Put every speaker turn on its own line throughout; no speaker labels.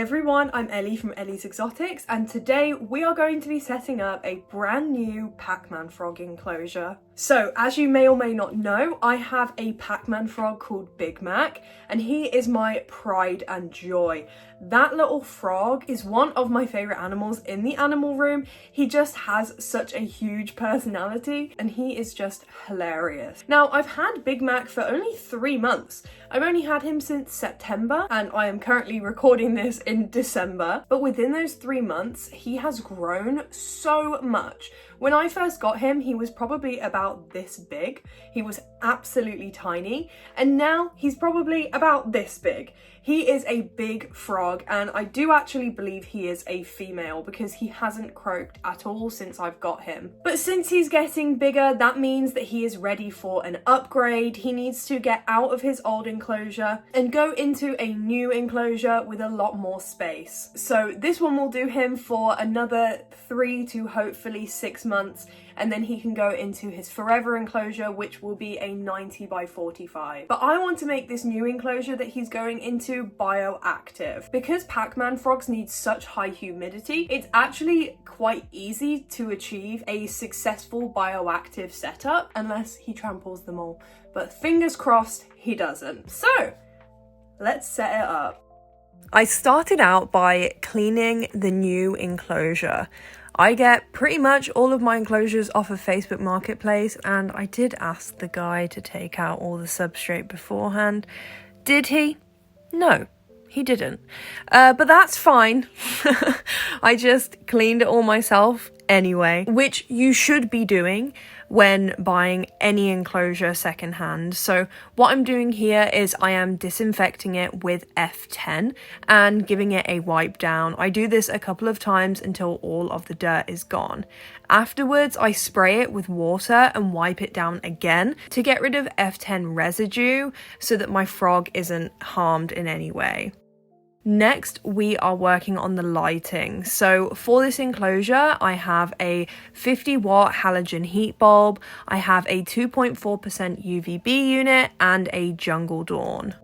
everyone, I'm Ellie from Ellie's Exotics, and today we are going to be setting up a brand new PACMAN frog enclosure. So, as you may or may not know, I have a PACMAN frog called Big Mac, and he is my pride and joy. That little frog is one of my favourite animals in the animal room. He just has such a huge personality, and he is just hilarious. Now, I've had Big Mac for only 3 months. I've only had him since September, and I am currently recording this in December. But within those 3 months, he has grown so much. When I first got him, he was probably about this big. He was absolutely tiny, and now he's probably about this big. He is a big frog, and I do actually believe he is a female because he hasn't croaked at all since I've got him. But since he's getting bigger, that means that he is ready for an upgrade. He needs to get out of his old enclosure and go into a new enclosure with a lot more space. So this one will do him for another 3 to hopefully 6 months, and then he can go into his forever enclosure, which will be a 90 by 45. But I want to make this new enclosure that he's going into bioactive. Because PACMAN frogs need such high humidity, it's actually quite easy to achieve a successful bioactive setup, unless he tramples them all. But fingers crossed he doesn't. So, let's set it up. I started out by cleaning the new enclosure. I get pretty much all of my enclosures off of Facebook Marketplace, and I did ask the guy to take out all the substrate beforehand. Did he? No, he didn't. But that's fine. I just cleaned it all myself anyway, which you should be doing when buying any enclosure secondhand. So what I'm doing here is I am disinfecting it with F10 and giving it a wipe down. I do this a couple of times until all of the dirt is gone. Afterwards, I spray it with water and wipe it down again to get rid of F10 residue so that my frog isn't harmed in any way. Next, we are working on the lighting. So for this enclosure, I have a 50-watt halogen heat bulb, I have a 2.4% UVB unit, and a jungle dawn.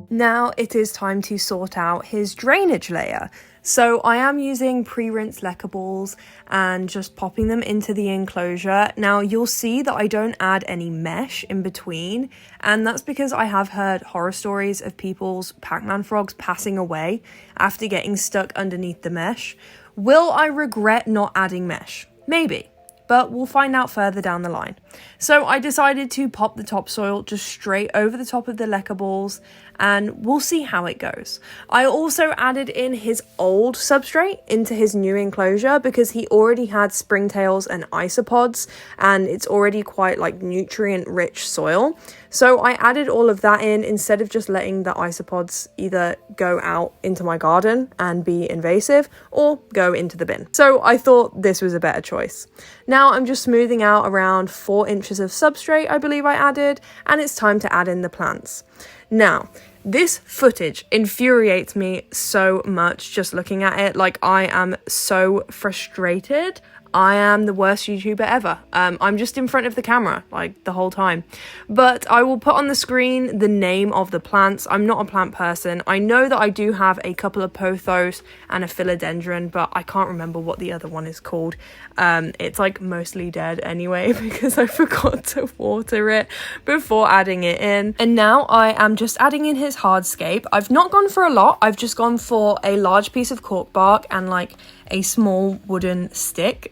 Now it is time to sort out his drainage layer. So I am using pre-rinsed leca balls and just popping them into the enclosure. Now you'll see that I don't add any mesh in between, and that's because I have heard horror stories of people's PACMAN frogs passing away after getting stuck underneath the mesh. Will I regret not adding mesh? Maybe. But we'll find out further down the line. So I decided to pop the topsoil just straight over the top of the leca balls, and we'll see how it goes. I also added in his old substrate into his new enclosure because he already had springtails and isopods, and it's already quite like nutrient rich soil. So I added all of that in instead of just letting the isopods either go out into my garden and be invasive or go into the bin. So I thought this was a better choice. Now I'm just smoothing out around 4 inches of substrate, I believe I added, and it's time to add in the plants. Now, this footage infuriates me so much just looking at it. Like, I am so frustrated. I am the worst YouTuber ever. I'm just in front of the camera, like, the whole time. But I will put on the screen the name of the plants. I'm not a plant person. I know that I do have a couple of pothos and a philodendron, but I can't remember what the other one is called. It's, like, mostly dead anyway because I forgot to water it before adding it in. And now I am just adding in his hardscape. I've not gone for a lot. I've just gone for a large piece of cork bark and, like, a small wooden stick.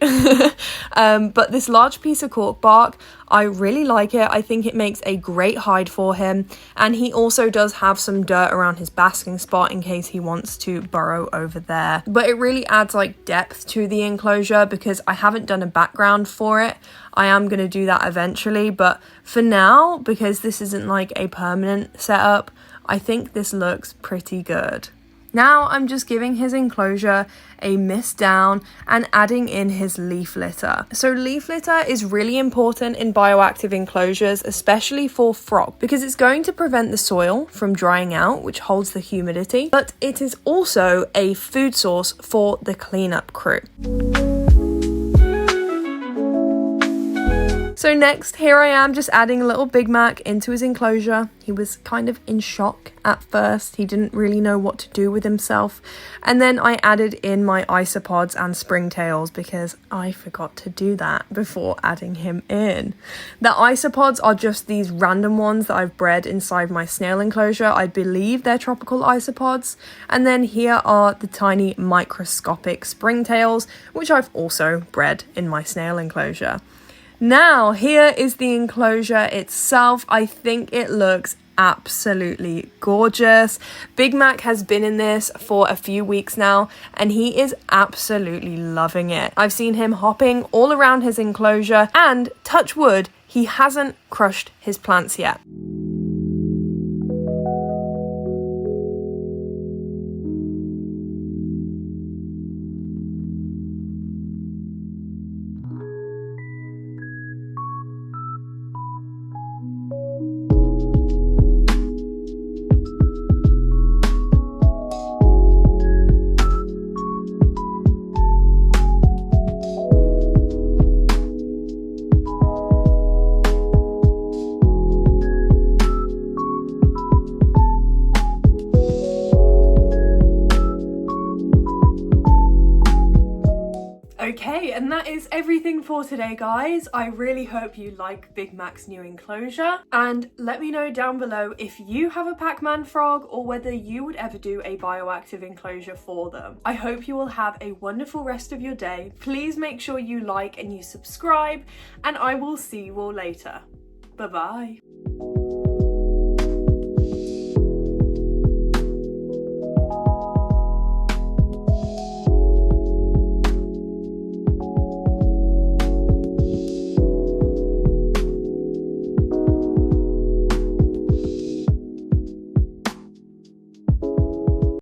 But this large piece of cork bark, I really like it. I think it makes a great hide for him, and he also does have some dirt around his basking spot in case he wants to burrow over there. But it really adds like depth to the enclosure because I haven't done a background for it. I am going to do that eventually, but for now, because this isn't like a permanent setup, I think this looks pretty good. Now I'm just giving his enclosure a mist down and adding in his leaf litter. So leaf litter is really important in bioactive enclosures, especially for frog, because it's going to prevent the soil from drying out, which holds the humidity, but it is also a food source for the cleanup crew. So next, here I am just adding a little Big Mac into his enclosure. He was kind of in shock at first. He didn't really know what to do with himself. And then I added in my isopods and springtails because I forgot to do that before adding him in. The isopods are just these random ones that I've bred inside my snail enclosure. I believe they're tropical isopods. And then here are the tiny microscopic springtails, which I've also bred in my snail enclosure. Now, here is the enclosure itself. I think it looks absolutely gorgeous. Big Mac has been in this for a few weeks now, and he is absolutely loving it. I've seen him hopping all around his enclosure, and touch wood, he hasn't crushed his plants yet. Okay, and that is everything for today, guys. I really hope you like Big Mac's new enclosure, and let me know down below if you have a PACMAN frog or whether you would ever do a bioactive enclosure for them. I hope you will have a wonderful rest of your day. Please make sure you like and you subscribe, and I will see you all later. Bye-bye.